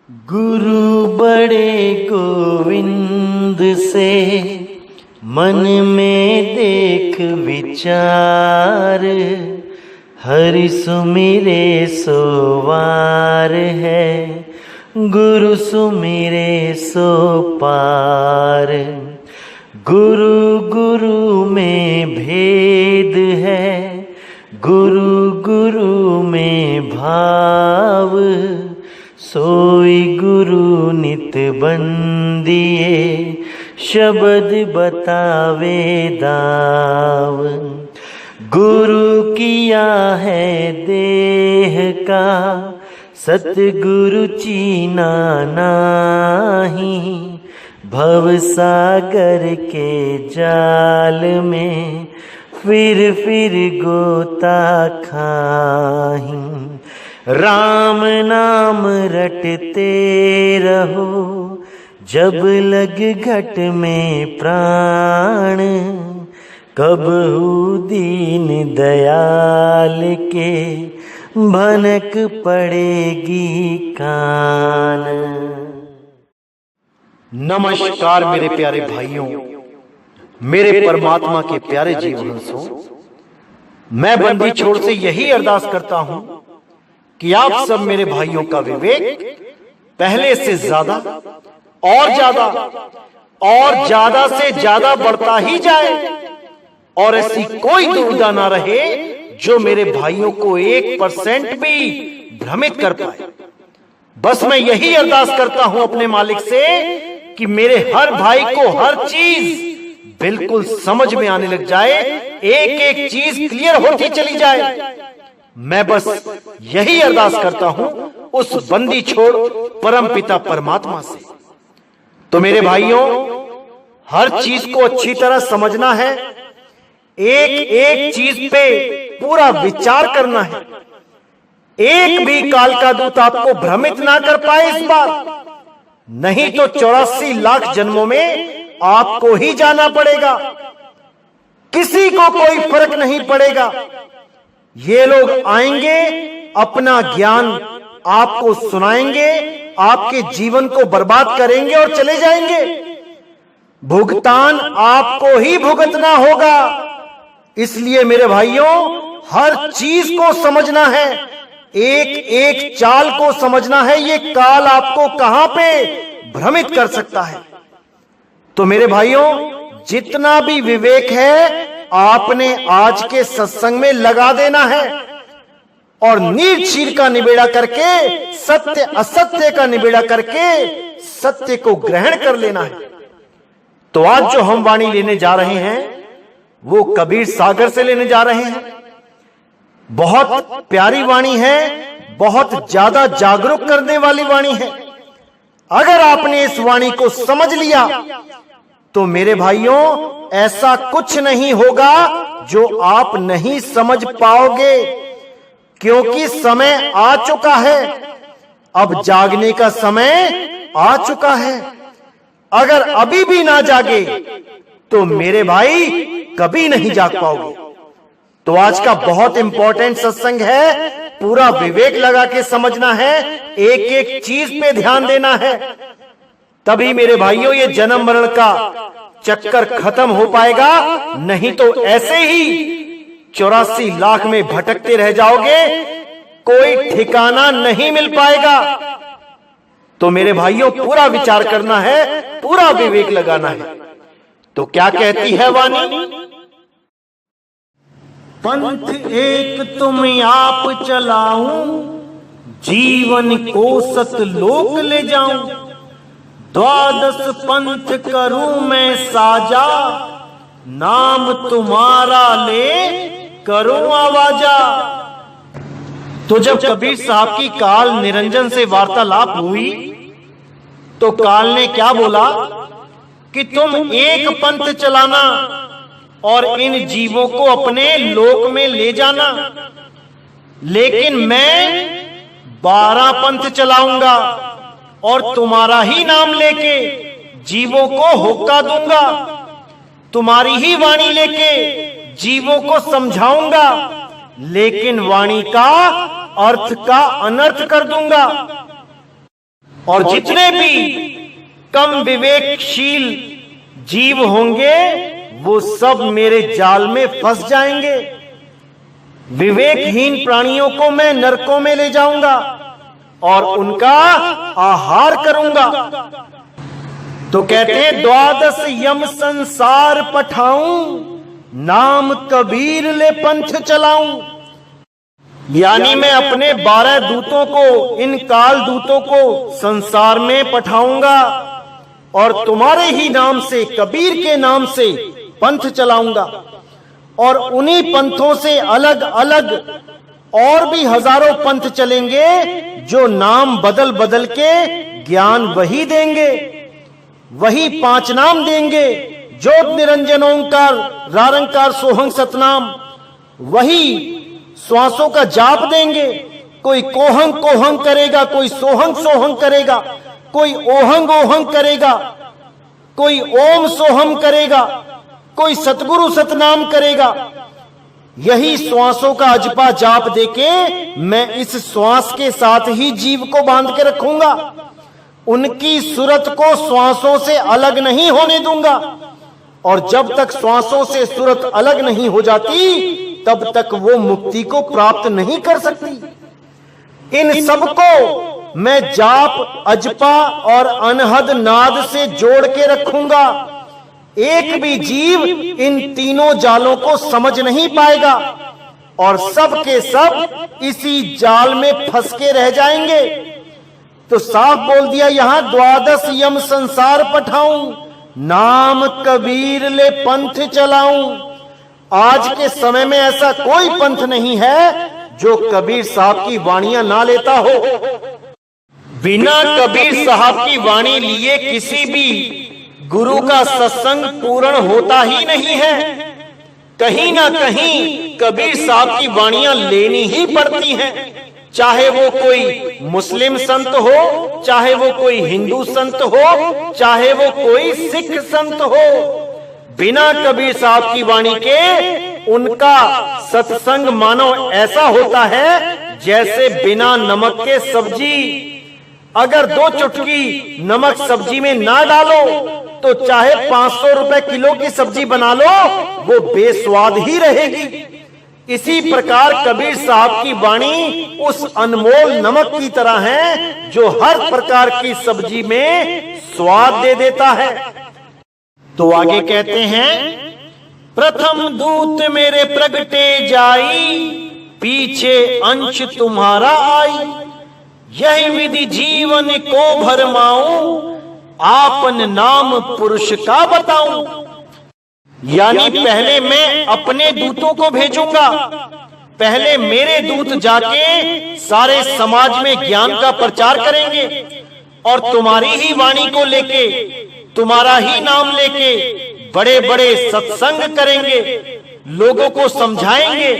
गुरु बड़े गोविंद से मन में देख विचार, हरि सुमिरे सोवार है, गुरु सुमिरे सो पार। गुरु गुरु में भेद है, गुरु गुरु में भाव, सोई गुरु नित बंदिए, शब्द बतावे दाव। गुरु किया है देह का, सतगुरु चीना नाही, भव सागर के जाल में फिर गोता खाही। राम नाम रटते रहो, जब लग घट में प्राण, कबहू दीन दयाल के भनक पड़ेगी कान। नमस्कार मेरे प्यारे भाइयों, मेरे परमात्मा के प्यारे जीवहंसों। मैं बंदी छोड़ से यही अरदास करता हूं कि आप सब मेरे भाइयों का विवेक पहले से ज्यादा और ज्यादा से ज्यादा बढ़ता ही जाए, और ऐसी कोई दुविधा ना रहे जो मेरे भाइयों को 1% भी भ्रमित कर पाए। बस मैं यही अरदास करता हूं अपने मालिक से कि मेरे हर भाई को हर चीज बिल्कुल समझ में आने लग जाए, एक एक चीज क्लियर होती चली जाए। मैं बस यही अरदास करता हूं उस बंदी छोड़ परमपिता परमात्मा से। तो मेरे भाइयों, हर चीज को अच्छी तरह समझना है, एक एक चीज पे पूरा विचार करना है। एक भी काल का दूत आपको भ्रमित ना कर पाए इस बार, नहीं तो 84 लाख जन्मों में आपको ही जाना पड़ेगा। किसी को कोई फर्क नहीं पड़ेगा। ये लोग आएंगे, अपना ज्ञान आपको सुनाएंगे, आपके जीवन को बर्बाद करेंगे और चले जाएंगे। भुगतान आपको ही भुगतना होगा। इसलिए मेरे भाइयों, हर चीज को समझना है, एक एक चाल को समझना है। ये काल आपको कहां पे भ्रमित कर सकता है। तो मेरे भाइयों, जितना भी विवेक है आपने आज के सत्संग में लगा देना है, और नीच चीर का निबेड़ा करके, सत्य असत्य का निबेड़ा करके सत्य को ग्रहण कर लेना है। तो आज जो हम वाणी लेने जा रहे हैं वो कबीर सागर से लेने जा रहे हैं। बहुत प्यारी वाणी है, बहुत ज्यादा जागरूक करने वाली वाणी है। अगर आपने इस वाणी को समझ लिया तो मेरे भाइयों, ऐसा कुछ नहीं होगा जो आप नहीं समझ पाओगे, क्योंकि समय आ चुका है। अब जागने का समय आ चुका है। अगर अभी भी ना जागे तो मेरे भाई कभी नहीं जाग पाओगे। तो आज का बहुत इंपॉर्टेंट सत्संग है, पूरा विवेक लगा के समझना है, एक एक चीज पे ध्यान देना है। तभी मेरे भाइयों ये जन्म मरण का चक्कर खत्म हो पाएगा, नहीं तो ऐसे ही 84 लाख में भटकते रह जाओगे, कोई ठिकाना नहीं मिल पाएगा। तो मेरे भाइयों, पूरा विचार करना है, पूरा विवेक लगाना है। तो क्या कहती है वाणी? पंथ एक तुम आप चलाऊं, जीवन को सतलोक ले जाऊं। 12 पंथ करूं मैं साजा, नाम तुम्हारा ले करूं आवाजा। तो जब कबीर साहब की काल निरंजन से वार्तालाप हुई तो काल ने क्या बोला कि तुम एक पंथ चलाना और इन जीवों को अपने लोक में ले जाना, लेकिन मैं 12 पंथ चलाऊंगा और तुम्हारा ही नाम लेके जीवों को होका दूंगा, तुम्हारी ही वाणी लेके जीवों को समझाऊंगा, लेकिन वाणी का अर्थ का अनर्थ कर दूंगा। और जितने भी कम विवेकशील जीव होंगे वो सब मेरे जाल में फंस जाएंगे। विवेकहीन प्राणियों को मैं नरकों में ले जाऊंगा और उनका आहार करूंगा। तो कहते हैं 12 यम संसार पठाऊं, नाम कबीर ले पंथ चलाऊं। यानी मैं अपने 12 दूतों को, इन काल दूतों को संसार में पठाऊंगा और तुम्हारे ही नाम से, कबीर के नाम से पंथ चलाऊंगा। और उन्हीं पंथों से अलग अलग और भी हजारों पंथ चलेंगे जो नाम बदल बदल के ज्ञान वही देंगे, वही 5 नाम देंगे, ज्योत निरंजन ओंकार रारंकार सोहंग सतनाम, वही श्वासों का जाप देंगे। कोई कोहंग कोहंग करेगा, कोई सोहंग सोहंग करेगा, कोई ओहंग ओहंग करेगा, कोई ओम सोहम करेगा, कोई सतगुरु सतनाम करेगा। यही श्वासों का अजपा जाप देके मैं इस श्वास के साथ ही जीव को बांध के रखूंगा। उनकी सूरत को श्वासों से अलग नहीं होने दूंगा। और जब तक श्वासों से सूरत अलग नहीं हो जाती तब तक वो मुक्ति को प्राप्त नहीं कर सकती। इन सबको मैं जाप, अजपा और अनहद नाद से जोड़ के रखूंगा। एक भी जीव इन तीनों जालों को समझ नहीं पाएगा और सब के सब इसी जाल में फंस के रह जाएंगे। तो साफ बोल दिया यहां 12 यम संसार पठाऊं, नाम कबीर ले पंथ चलाऊं। आज के समय में ऐसा कोई पंथ नहीं है जो कबीर साहब की वाणियां ना लेता हो। बिना कबीर साहब की वाणी लिए किसी भी गुरु का सत्संग पूर्ण होता ही नहीं है। कहीं ना कहीं कबीर साहब की वाणियां लेनी ही पड़ती हैं। चाहे वो कोई मुस्लिम संत हो, चाहे वो कोई हिंदू संत हो, चाहे वो कोई सिख संत हो, बिना कबीर साहब की वाणी के उनका सत्संग मानो ऐसा होता है जैसे बिना नमक के सब्जी। अगर 2 चुटकी नमक सब्जी में ना डालो तो चाहे 500 रुपए किलो की सब्जी बना लो, वो बेस्वाद ही रहेगी। इसी प्रकार कबीर साहब की वाणी उस अनमोल नमक की तरह है जो हर प्रकार की सब्जी में स्वाद दे देता है। तो आगे कहते हैं, प्रथम दूत मेरे प्रगटे जाई, पीछे अंश तुम्हारा आई। यही विधि जीवन को भरमाऊं, आपन नाम पुरुष का बताऊं। यानी पहले मैं अपने दूतों को भेजूंगा। पहले मेरे दूत जाके सारे समाज में ज्ञान का प्रचार करेंगे और तुम्हारी ही वाणी को लेके, तुम्हारा ही नाम लेके बड़े बड़े सत्संग करेंगे, लोगों को समझाएंगे,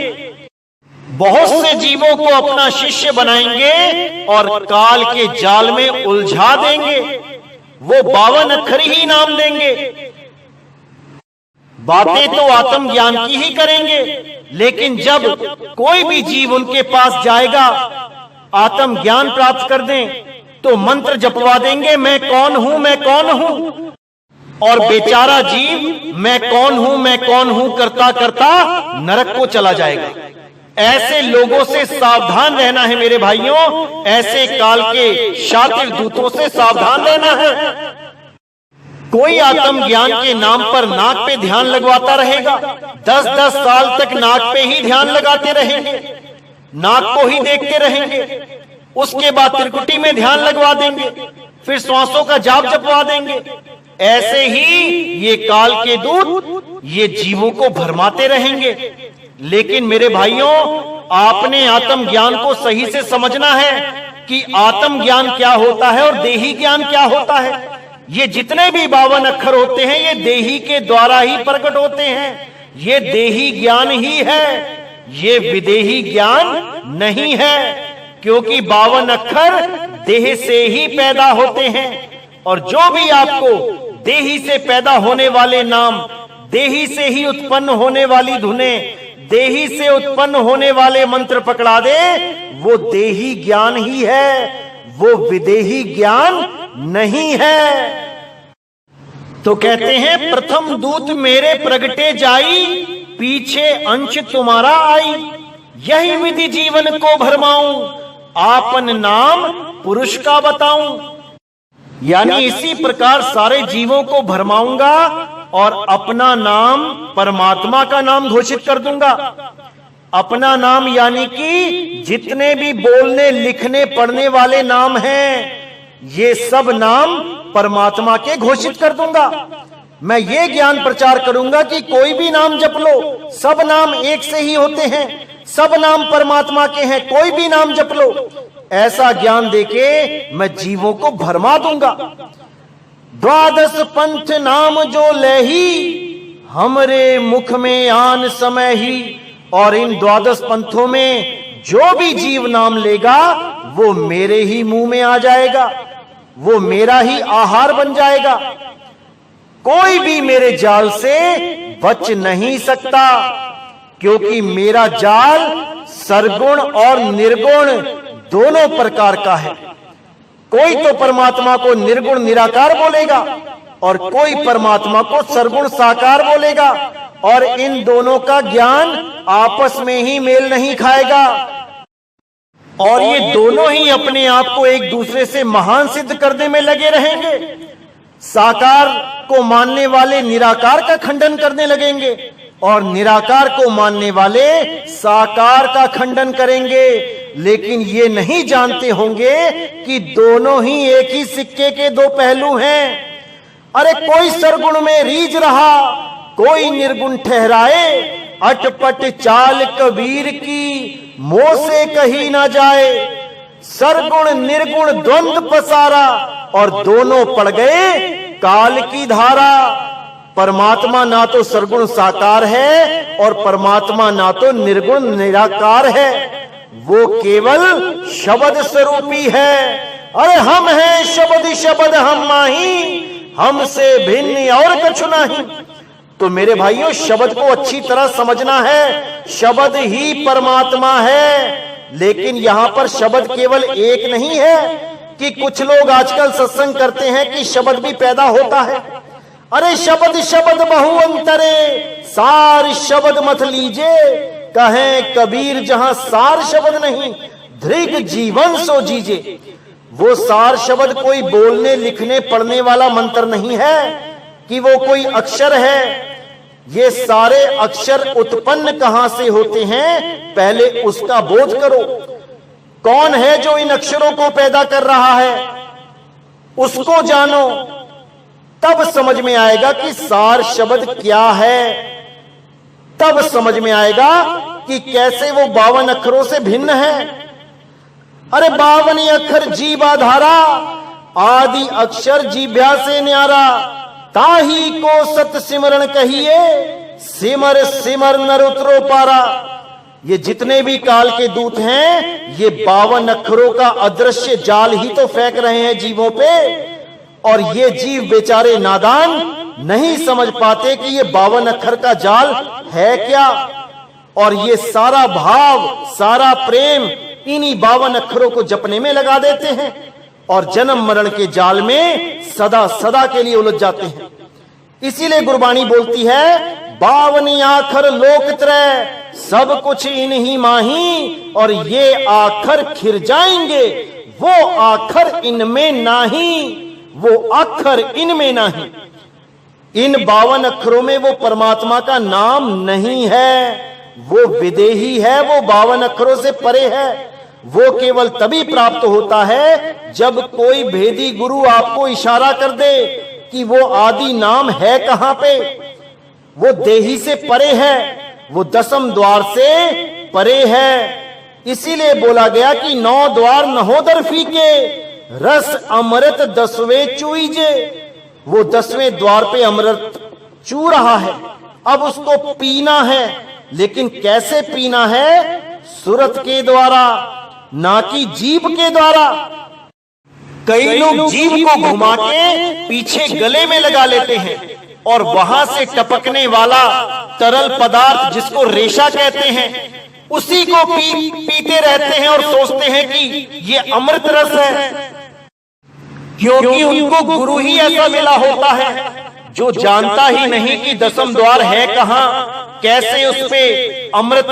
बहुत से जीवों को अपना शिष्य बनाएंगे और काल के जाल में उलझा देंगे। वो 52 अक्षर ही नाम देंगे। बातें तो आत्म ज्ञान की ही करेंगे, लेकिन जब कोई भी जीव उनके पास जाएगा आत्म ज्ञान प्राप्त कर दें तो मंत्र जपवा देंगे, मैं कौन हूं, मैं कौन हूं। और बेचारा जीव मैं कौन हूं करता करता नरक को चला जाएगा। ऐसे लोगों से सावधान रहना है मेरे भाइयों। ऐसे काल के शातिर दूतों से सावधान रहना है। कोई आत्म ज्ञान के नाम पर नाक पे ध्यान लगवाता रहेगा, 10-10 साल तक नाक पे ही ध्यान लगाते रहेंगे, नाक को ही देखते रहेंगे। उसके बाद त्रिकुटी में ध्यान लगवा देंगे, फिर श्वासों का जाप जपवा देंगे। ऐसे ही ये काल के दूत ये जीवों को भरमाते रहेंगे। लेकिन मेरे भाइयों, आपने आत्म ज्ञान को सही से समझना है कि आत्म ज्ञान क्या होता है और देही ज्ञान क्या होता है। ये जितने भी 52 अक्षर होते हैं ये देही के द्वारा ही प्रकट होते हैं। ये देही ज्ञान ही है, ये विदेही ज्ञान नहीं है, क्योंकि 52 अक्षर देह से ही पैदा होते हैं। और जो भी आपको देही से पैदा होने वाले नाम, देही से ही उत्पन्न होने वाली धुनें, देही से उत्पन्न होने वाले मंत्र पकड़ा दे, वो देही ज्ञान ही है, वो विदेही ज्ञान नहीं है। तो कहते हैं प्रथम दूत मेरे प्रगटे जाई, पीछे अंश तुम्हारा आई। यही विधि जीवन को भरमाऊं, आपन नाम पुरुष का बताऊं। यानी इसी प्रकार सारे जीवों को भरमाऊंगा और अपना नाम परमात्मा का नाम घोषित कर दूंगा। अपना नाम यानी कि जितने भी बोलने लिखने पढ़ने वाले नाम हैं, ये सब नाम परमात्मा के घोषित कर दूंगा। मैं ये ज्ञान प्रचार करूंगा कि कोई भी नाम जप लो, सब नाम एक से ही होते हैं, सब नाम परमात्मा के हैं, कोई भी नाम जप लो। ऐसा ज्ञान देके मैं जीवों को भरमा दूंगा। द्वादश पंथ नाम जो लही, हमरे मुख में आन समय ही। और इन द्वादश पंथों में जो भी जीव नाम लेगा वो मेरे ही मुंह में आ जाएगा, वो मेरा ही आहार बन जाएगा। कोई भी मेरे जाल से बच नहीं सकता, क्योंकि मेरा जाल सरगुण और निर्गुण दोनों प्रकार का है। कोई तो परमात्मा को निर्गुण निराकार बोलेगा और कोई परमात्मा को सरगुण साकार बोलेगा, और इन दोनों का ज्ञान आपस में ही मेल नहीं खाएगा। और ये दोनों ही अपने आप को एक दूसरे से महान सिद्ध करने में लगे रहेंगे। साकार को मानने वाले निराकार का खंडन करने लगेंगे और निराकार को मानने वाले साकार का खंडन करेंगे। लेकिन ये नहीं जानते होंगे कि दोनों ही एक ही सिक्के के दो पहलू हैं। अरे कोई सरगुण में रीझ रहा, कोई निर्गुण ठहराए, अटपट चाल कबीर की मोह से कही ना जाए। सरगुण निर्गुण द्वंद्व पसारा और दोनों पड़ गए काल की धारा। परमात्मा ना तो सरगुण साकार है और परमात्मा ना तो निर्गुण निराकार है, वो केवल शब्द स्वरूपी है। अरे हम हैं शब्द शब्द हम माही, हमसे भिन्न और कछु नहीं। तो मेरे भाइयों, शब्द को अच्छी तरह समझना है। शब्द ही परमात्मा है। लेकिन यहां पर शब्द केवल एक नहीं है कि कुछ लोग आजकल सत्संग करते हैं कि शब्द भी पैदा होता है। अरे शब्द शब्द बहु अंतरे, सार शब्द मत लीजे। कहे कबीर जहां सार शब्द नहीं, धृग जीवन सो जीजे। वो सार शब्द कोई बोलने लिखने पढ़ने वाला मंत्र नहीं है कि वो कोई अक्षर है। ये सारे अक्षर उत्पन्न कहां से होते हैं, पहले उसका बोध करो। कौन है जो इन अक्षरों को पैदा कर रहा है, उसको जानो, तब समझ में आएगा कि सार शब्द क्या है। तब समझ में आएगा कि कैसे वो 52 अक्षरों से भिन्न है। अरे 52 अक्षर जीवाधारा, आदि अक्षर जीभ्या से न्यारा। ताही को सत सिमरण कहिए, सिमर सिमर नर उतरो पारा। ये जितने भी काल के दूत हैं, ये 52 अक्षरों का अदृश्य जाल ही तो फेंक रहे हैं जीवों पे। और ये जीव बेचारे नादान नहीं समझ पाते कि ये 52 अक्षर का जाल है क्या। और ये सारा भाव, सारा प्रेम इन्हीं 52 अक्षरों को जपने में लगा देते हैं और जन्म मरण के जाल में सदा सदा के लिए उलझ जाते हैं। इसीलिए गुरबाणी बोलती है, 52 आखर लोक त्रय, सब कुछ इन्हीं माही। और ये आखर खिर जाएंगे, वो आखर इनमें नाही, वो अक्षर इनमें नहीं। इन 52 अक्षरों में वो परमात्मा का नाम नहीं है, वो विदेही है, वो 52 अक्षरों से परे है। वो केवल तभी प्राप्त होता है जब कोई भेदी गुरु आपको इशारा कर दे कि वो आदि नाम है कहां पे। वो देही से परे है, वो 10वें द्वार से परे है। इसीलिए बोला गया कि 9 द्वार नहोदर फीके, रस अमृत 10वें चूइजे। वो 10वें द्वार पे अमृत चू रहा है, अब उसको पीना है। लेकिन कैसे पीना है? सुरत के द्वारा, ना कि जीभ के द्वारा। कई लोग जीभ को घुमा के पीछे गले में लगा लेते हैं और वहां से टपकने वाला तरल पदार्थ जिसको रेशा कहते हैं, उसी को पीते रहते हैं और सोचते हैं कि ये अमृत रस है, क्योंकि उनको गुरु ही ऐसा मिला होता है जो जानता ही नहीं कि दसम द्वार है कहां, कैसे उस पे अमृत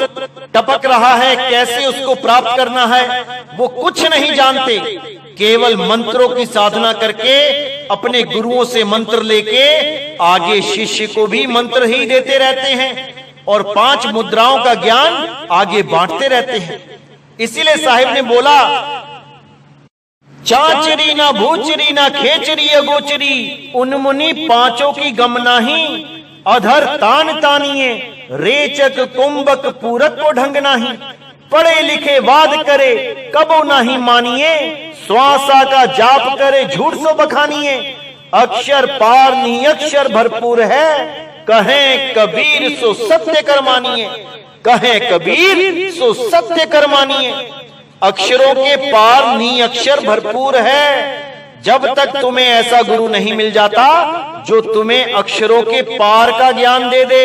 टपक रहा है, कैसे उसको प्राप्त करना है, वो कुछ नहीं जानते। केवल मंत्रों की साधना करके अपने गुरुओं से मंत्र लेके आगे शिष्य को भी मंत्र ही देते रहते हैं और 5 मुद्राओं का ज्ञान आगे बांटते रहते हैं। इसीलिए साहिब ने बोला, चाचरी ना भूचरी ना खेचरी अगोचरी, उन मुनि 5 की गम नाही, अधर तान तानिए, रेचक कुंभक पूरक को ढंग नाही, पढ़े लिखे वाद करे कबो नहीं मानिए, श्वासा का जाप करे झूठ सो बखानिए, अक्षर पार नहीं अक्षर भरपूर है, कहें कबीर सो सत्य कर मानिए, कहें कबीर सो सत्य कर मानिए। अक्षरों के पार नी अक्षर भरपूर है। जब तक तुम्हें ऐसा गुरु नहीं मिल जाता जो तुम्हें अक्षरों के पार का ज्ञान दे दे,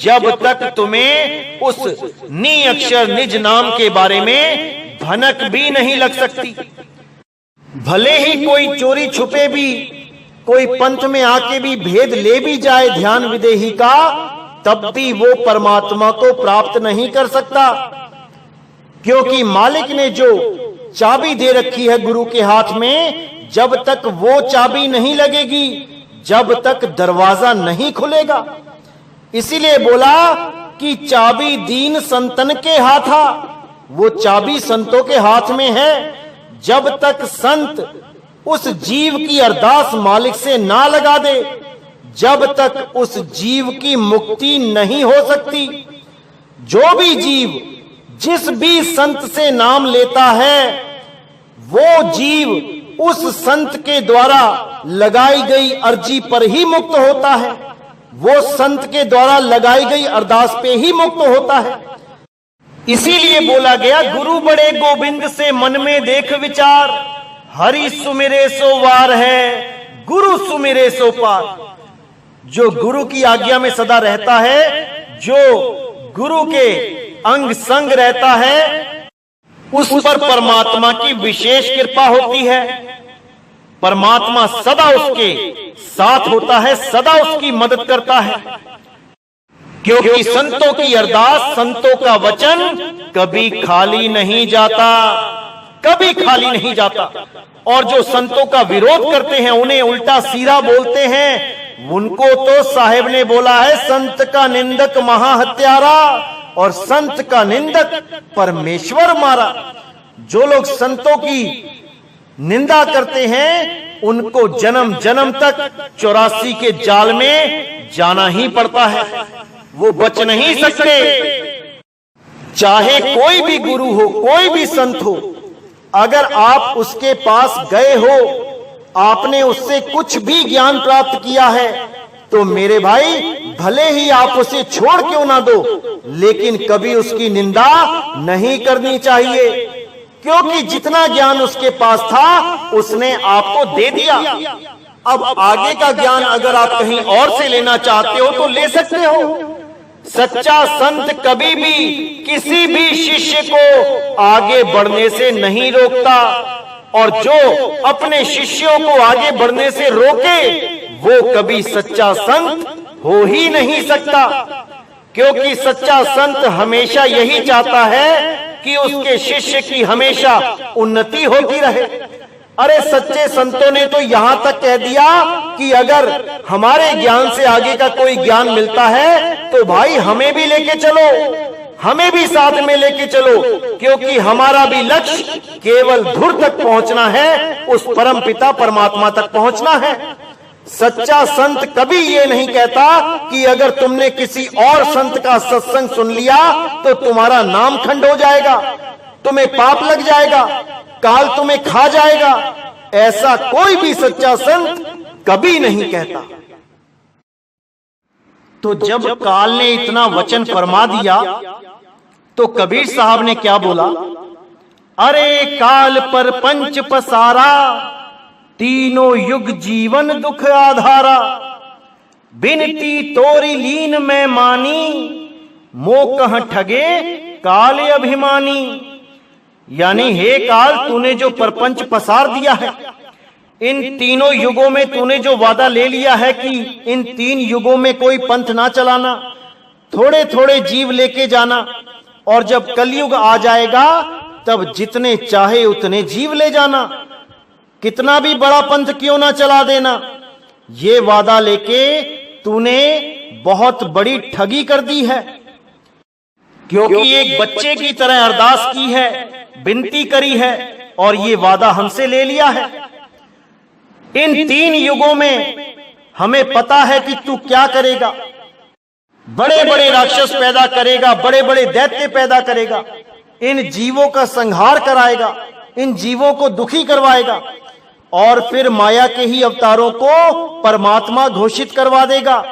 जब तक तुम्हें उस नी अक्षर निज नाम के बारे में भनक भी नहीं लग सकती। भले ही कोई चोरी छुपे भी, कोई पंथ में आके भी भेद ले भी जाए ध्यान विदेही का, तब भी वो परमात्मा को प्राप्त नहीं कर सकता, क्योंकि मालिक ने जो चाबी दे रखी है गुरु के हाथ में, जब तक वो चाबी नहीं लगेगी, जब तक दरवाजा नहीं खुलेगा। इसीलिए बोला कि चाबी दीन संतन के हाथा, वो चाबी संतों के हाथ में है। जब तक संत उस जीव की अरदास मालिक से ना लगा दे, जब तक उस जीव की मुक्ति नहीं हो सकती। जो भी जीव जिस भी संत से नाम लेता है, वो जीव उस संत के द्वारा लगाई गई अर्जी पर ही मुक्त होता है, वो संत के द्वारा लगाई गई अरदास पे ही मुक्त होता है। इसीलिए बोला गया, गुरु बड़े गोविंद से मन में देख विचार, हरि सुमिरे सो वार है, गुरु सुमिरे सो पार। जो गुरु की आज्ञा में सदा रहता है, जो गुरु के अंग संग रहता है, उस पर परमात्मा की विशेष कृपा होती है। परमात्मा सदा उसके साथ होता है, सदा उसकी मदद करता है, क्योंकि संतों की अरदास, संतों का वचन कभी खाली नहीं जाता, कभी खाली नहीं जाता। और जो संतों का विरोध करते हैं, उन्हें उल्टा सीधा बोलते हैं, उनको तो साहिब ने बोला है, संत का निंदक महाहत्यारा और संत का निंदक परमेश्वर मारा। जो लोग संतों की निंदा करते हैं, उनको जन्म जन्म तक 84 के जाल में जाना ही पड़ता है, वो बच नहीं सकते। चाहे कोई भी गुरु हो, कोई भी संत हो, अगर आप उसके पास गए हो, आपने उससे कुछ भी ज्ञान प्राप्त किया है, तो मेरे भाई भले ही आप उसे छोड़ क्यों ना दो, लेकिन कभी उसकी निंदा नहीं करनी चाहिए, क्योंकि जितना ज्ञान उसके पास था उसने आपको दे दिया। अब आगे का ज्ञान अगर आप कहीं और से लेना चाहते हो तो ले सकते हो। सच्चा संत कभी भी किसी भी शिष्य को आगे बढ़ने से नहीं रोकता, और जो अपने शिष्यों को आगे बढ़ने से रोके, वो कभी सच्चा संत हो ही नहीं सकता। क्योंकि सच्चा संत हमेशा यही चाहता है कि उसके शिष्य की हमेशा उन्नति होती रहे। अरे सच्चे संतों ने तो यहां तक कह दिया कि अगर हमारे ज्ञान से आगे का कोई ज्ञान मिलता है तो भाई हमें भी लेके चलो, हमें भी साथ में लेके चलो, क्योंकि हमारा भी लक्ष्य केवल धुर तक पहुंचना है, उस परम पिता परमात्मा तक पहुंचना है। सच्चा संत कभी ये नहीं कहता कि अगर तुमने किसी और संत का सत्संग सुन लिया तो तुम्हारा नाम खंड हो जाएगा, तुम्हें पाप लग जाएगा, काल तुम्हें खा जाएगा। ऐसा कोई भी सच्चा संत कभी नहीं कहता। तो जब काल ने इतना वचन फरमा दिया तो कबीर साहब ने क्या बोला? अरे काल पर पंच पसारा, तीनों युग जीवन दुख आधारा, बिनती तोरी लीन में मानी, मोह कह ठगे काल अभिमानी, यानी हे काल, तूने जो परपंच पसार दिया है, इन तीनों युगों में तूने जो वादा ले लिया है कि इन 3 युगों में कोई पंथ ना चलाना, थोड़े थोड़े जीव लेके जाना, और जब कलयुग आ जाएगा तब जितने चाहे उतने जीव ले जाना, कितना भी बड़ा पंथ क्यों ना चला देना। ये वादा लेके तूने बहुत बड़ी ठगी कर दी है, क्योंकि एक बच्चे की तरह अरदास की है, विनती करी है, और ये वादा हमसे ले लिया है। इन 3 युगों में हमें पता है कि तू क्या करेगा। बड़े बड़े राक्षस पैदा करेगा, बड़े बड़े दैत्य पैदा करेगा, इन जीवों का संहार कराएगा, इन जीवों को दुखी करवाएगा, और फिर माया के ही अवतारों को परमात्मा घोषित करवा देगा,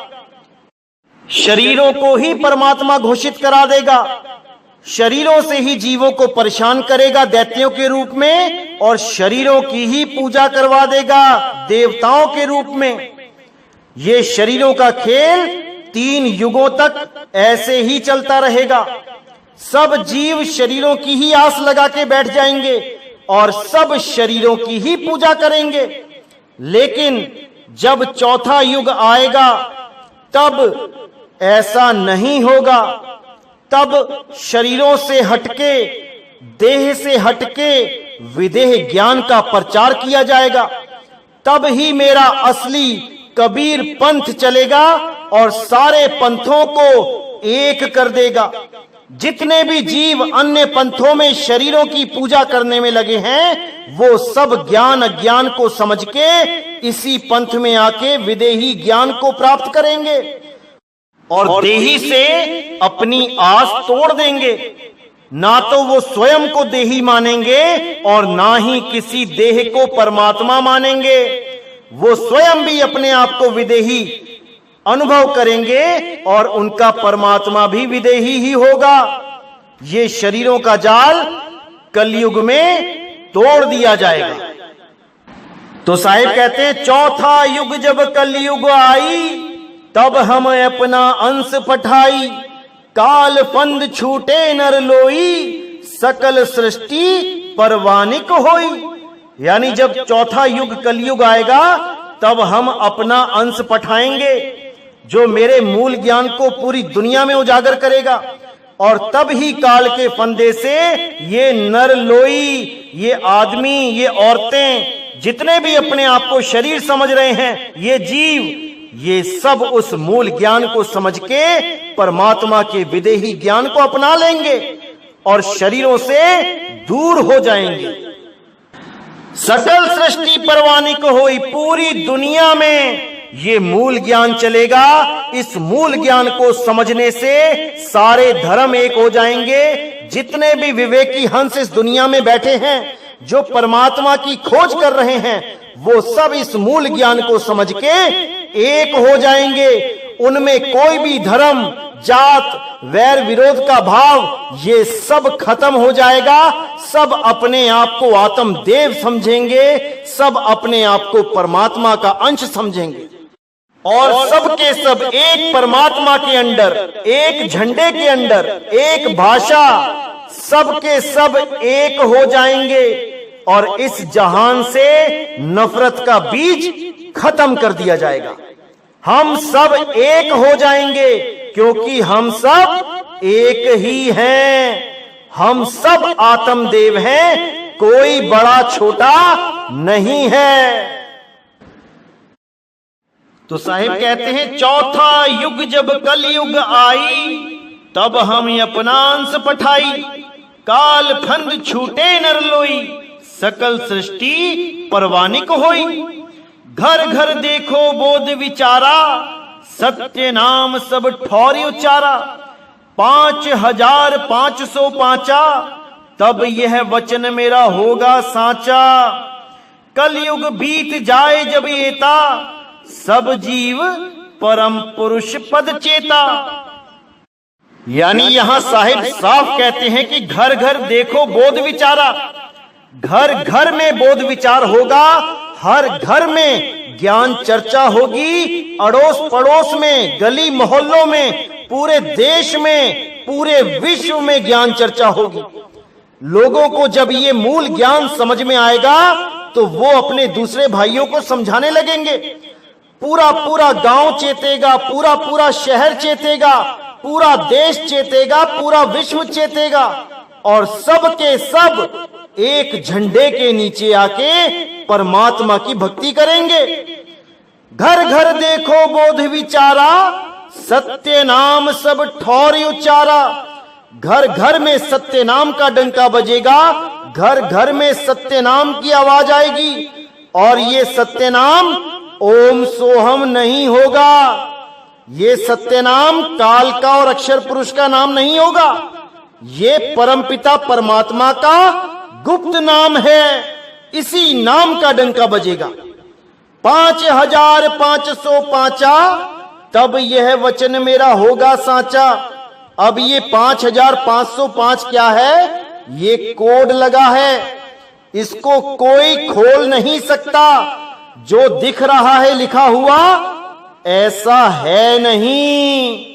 शरीरों को ही परमात्मा घोषित करा देगा, शरीरों से ही जीवों को परेशान करेगा दैत्यों के रूप में, और शरीरों की ही पूजा करवा देगा देवताओं के रूप में। ये शरीरों का खेल 3 युगों तक ऐसे ही चलता रहेगा। सब जीव शरीरों की ही आस लगा के बैठ जाएंगे और सब शरीरों की ही पूजा करेंगे। लेकिन जब चौथा युग आएगा तब ऐसा नहीं होगा। तब शरीरों से हटके, देह से हटके विदेह ज्ञान का प्रचार किया जाएगा। तब ही मेरा असली कबीर पंथ चलेगा और सारे पंथों को एक कर देगा। जितने भी जीव अन्य पंथों में शरीरों की पूजा करने में लगे हैं, वो सब ज्ञान अज्ञान को समझ के इसी पंथ में आके विदेही ज्ञान को प्राप्त करेंगे और देही से अपनी आस तोड़ देंगे। ना तो वो स्वयं को देही मानेंगे और ना ही किसी देह को परमात्मा मानेंगे। वो स्वयं भी अपने आप को विदेही अनुभव करेंगे और उनका परमात्मा भी विदेही ही होगा। ये शरीरों का जाल कलयुग में तोड़ दिया जाएगा। तो साहिब कहते हैं, चौथा युग जब कलयुग आई, तब हम अपना अंश पठाई। काल फंद छूटे नर लोई, सकल सृष्टि परवानिक होई। यानी जब चौथा युग कलयुग आएगा तब हम अपना अंश पठाएंगे, जो मेरे मूल ज्ञान को पूरी दुनिया में उजागर करेगा। और तब ही काल के फंदे से ये नर लोई, ये आदमी, ये औरतें, जितने भी अपने आप को शरीर समझ रहे हैं, ये जीव, ये सब उस मूल ज्ञान को समझ के परमात्मा के विदेही ज्ञान को अपना लेंगे और शरीरों से दूर हो जाएंगे। सकल सृष्टि परवानिक होई। पूरी दुनिया में ये मूल ज्ञान चलेगा। इस मूल ज्ञान को समझने से सारे धर्म एक हो जाएंगे। जितने भी विवेकी हंस इस दुनिया में बैठे हैं, जो परमात्मा की खोज कर रहे हैं, वो सब इस मूल ज्ञान को समझ के एक हो जाएंगे। उनमें कोई भी धर्म, जात, वैर विरोध का भाव, ये सब खत्म हो जाएगा। सब अपने आप को आत्मदेव समझेंगे, सब अपने आप को परमात्मा का अंश समझेंगे और सब के सब एक परमात्मा के अंडर, एक झंडे के अंडर, एक भाषा, सब के सब एक हो जाएंगे और इस जहान से नफरत का बीज खत्म कर दिया जाएगा। हम सब एक हो जाएंगे क्योंकि हम सब एक ही हैं। हम सब आत्मदेव हैं, कोई बड़ा छोटा नहीं है। तो साहिब कहते हैं, चौथा युग जब कलयुग आई, तब हम अपना अंश पठाई। काल फंद छूटे नर लोई, सकल सृष्टि परवानिक होई। घर घर देखो बोध विचारा, सत्य नाम सब ठौरी उचारा। 5505 तब यह वचन मेरा होगा साचा। कलयुग बीत जाए जब एता, सब जीव परम पुरुष पद चेता। यानी यहां साहिब साफ कहते हैं कि घर घर देखो बोध विचारा। घर घर में बोध विचार होगा, हर घर में ज्ञान चर्चा होगी, अड़ोस पड़ोस में, गली मोहल्लों में, पूरे देश में पूरे विश्व में ज्ञान चर्चा होगी। लोगों को जब ये मूल ज्ञान समझ में आएगा तो वो अपने दूसरे भाइयों को समझाने लगेंगे। पूरा पूरा गांव चेतेगा, पूरा पूरा शहर चेतेगा, पूरा देश चेतेगा, पूरा विश्व चेतेगा और सब के सब एक झंडे के नीचे आके परमात्मा की भक्ति करेंगे। घर घर देखो बोध विचारा, सत्य नाम सब ठौर उच्चारा। घर घर में सत्य नाम का डंका बजेगा, घर घर में सत्य नाम की आवाज आएगी और ये सत्य नाम ओम सोहम नहीं होगा। ये सत्य नाम काल का और अक्षर पुरुष का नाम नहीं होगा। ये परमपिता परमात्मा का गुप्त नाम है। इसी नाम का डंका बजेगा। 5505 तब यह वचन मेरा होगा साचा। अब ये 5505 क्या है? ये कोड लगा है, इसको कोई खोल नहीं सकता। जो दिख रहा है लिखा हुआ ऐसा है नहीं।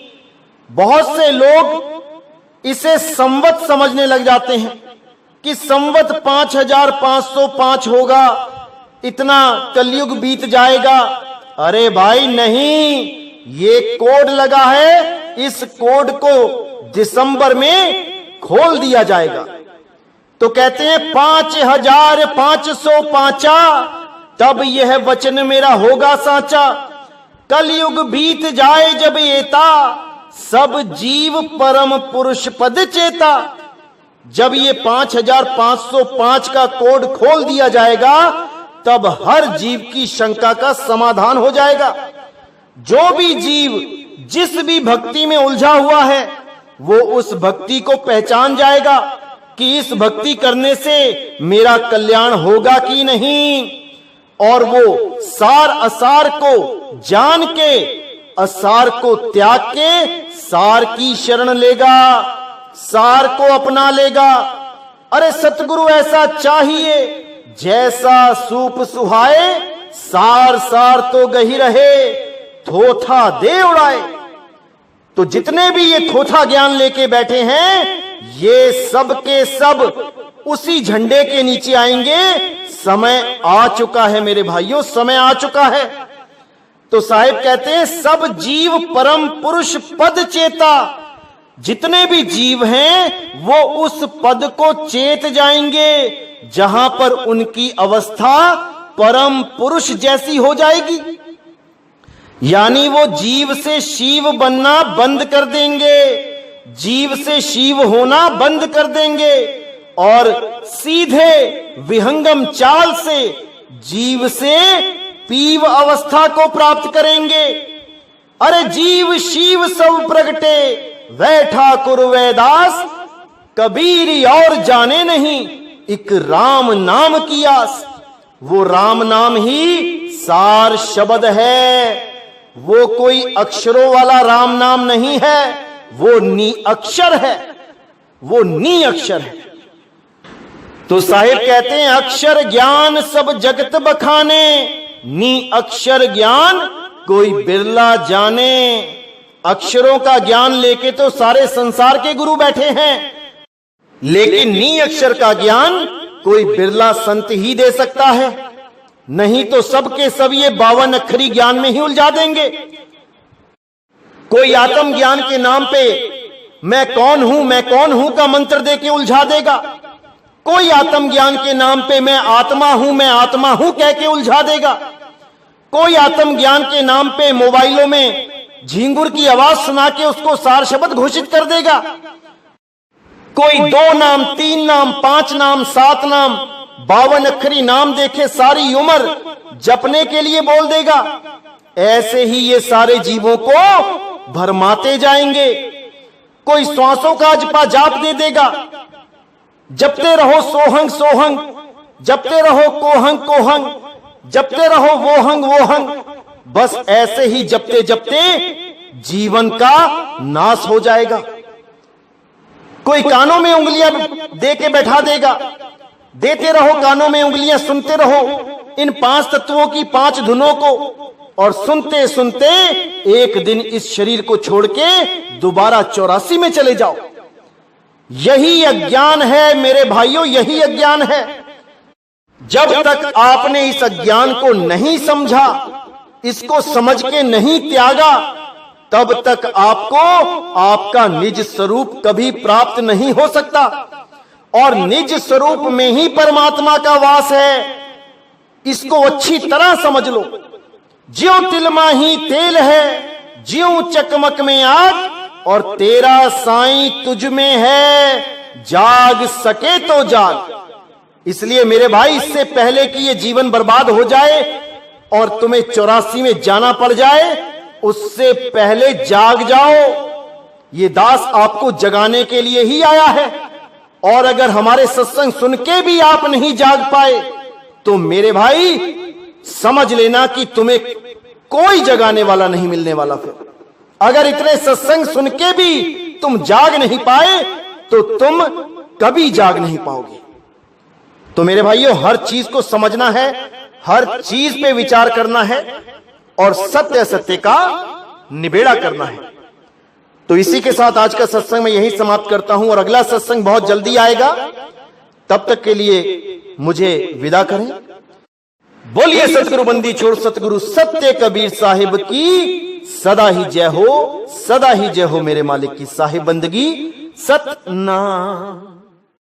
बहुत से लोग इसे संवत समझने लग जाते हैं कि संवत 5505 होगा, इतना कलयुग बीत जाएगा। अरे भाई नहीं, ये कोड लगा है, इस कोड को दिसंबर में खोल दिया जाएगा। तो कहते हैं 5505 तब यह वचन मेरा होगा साचा। कलयुग बीत जाए जब एता, सब जीव परम पुरुष पद चेता। जब ये 5505 का कोड खोल दिया जाएगा तब हर जीव की शंका का समाधान हो जाएगा। जो भी जीव जिस भी भक्ति में उलझा हुआ है वो उस भक्ति को पहचान जाएगा कि इस भक्ति करने से मेरा कल्याण होगा कि नहीं, और वो सार असार को जान के असार को त्याग के सार की शरण लेगा, सार को अपना लेगा। अरे सतगुरु ऐसा चाहिए जैसा सूप सुहाए, सार सार तो गही रहे, थोथा दे उड़ाए। तो जितने भी ये थोथा ज्ञान लेके बैठे हैं ये सब के सब उसी झंडे के नीचे आएंगे। समय आ चुका है मेरे भाइयों, समय आ चुका है। तो साहिब कहते हैं सब जीव परम पुरुष पद चेता। जितने भी जीव हैं वो उस पद को चेत जाएंगे जहां पर उनकी अवस्था परम पुरुष जैसी हो जाएगी। यानी वो जीव से शिव बनना बंद कर देंगे, जीव से शिव होना बंद कर देंगे और सीधे विहंगम चाल से जीव से पीव अवस्था को प्राप्त करेंगे। अरे जीव शिव सब प्रगटे, वै ठाकुर वैदास, कबीर और जाने नहीं, एक राम नाम की आस। वो राम नाम ही सार शब्द है, वो कोई अक्षरों वाला राम नाम नहीं है, वो नी अक्षर है, वो नी अक्षर है। तो साहिब कहते हैं अक्षर ज्ञान सब जगत बखाने, नी अक्षर ज्ञान कोई बिरला जाने। अक्षरों का ज्ञान लेके तो सारे संसार के गुरु बैठे हैं, लेकिन नी अक्षर का ज्ञान कोई बिरला संत ही दे सकता है, नहीं तो सबके सब ये 52 अक्षरी ज्ञान में ही उलझा देंगे। कोई आत्म ज्ञान के नाम पे मैं कौन हूं का मंत्र देके उलझा देगा। कोई आत्म ज्ञान के नाम पे मैं आत्मा हूं कह के उलझा देगा। कोई आत्म ज्ञान के नाम पे मोबाइलों में झिंगुर की आवाज सुना के उसको सार शब्द घोषित कर देगा। कोई 2 नाम 3 नाम 5 नाम 7 नाम 52 अक्षरी नाम देखे सारी उम्र जपने के लिए बोल देगा। ऐसे ही ये सारे जीवों को भरमाते जाएंगे। कोई श्वासों का जपा जाप दे देगा, जपते रहो सोहंग सोहंग, जपते रहो कोहंग कोहंग, जपते रहो वोहंग वोहंग। बस ऐसे ही जपते जपते जीवन का नाश हो जाएगा। कोई कानों में उंगलियां दे के बैठा देगा, देते रहो कानों में उंगलियां, सुनते रहो इन 5 तत्वों की 5 धुनों को और सुनते सुनते एक दिन इस शरीर को छोड़ के दोबारा 84 में चले जाओ। यही अज्ञान है मेरे भाइयों, यही अज्ञान है। जब तक आपने इस अज्ञान को नहीं समझा, इसको समझ के नहीं त्यागा, तब तक आपको आपका निज स्वरूप कभी प्राप्त नहीं हो सकता। और निज स्वरूप में ही परमात्मा का वास है, इसको अच्छी तरह समझ लो। ज्यों तिलमा ही तेल है, ज्यों चकमक में आग, और तेरा साईं तुझ में है, जाग सके तो जाग। इसलिए मेरे भाई, इससे पहले कि ये जीवन बर्बाद हो जाए और तुम्हें 84 में जाना पड़ जाए, उससे पहले जाग जाओ। ये दास आपको जगाने के लिए ही आया है। और अगर हमारे सत्संग सुन के भी आप नहीं जाग पाए, तो मेरे भाई समझ लेना कि तुम्हें कोई जगाने वाला नहीं मिलने वाला। फिर अगर इतने सत्संग सुन के भी तुम जाग नहीं पाए, तो तुम कभी जाग नहीं पाओगे। तो मेरे भाइयों, हर चीज को समझना है, हर चीज पे विचार करना है, और सत्य असत्य का निबेड़ा करना है। तो इसी के साथ आज का सत्संग मैं यही समाप्त करता हूं, और अगला सत्संग बहुत जल्दी आएगा। तब तक के लिए मुझे विदा करें। बोलिए सतगुरु बंदी छोड़ सतगुरु सत्य कबीर साहिब की सदा ही जय हो, सदा ही जय हो। मेरे मालिक की साहिब बंदगी सतनाम।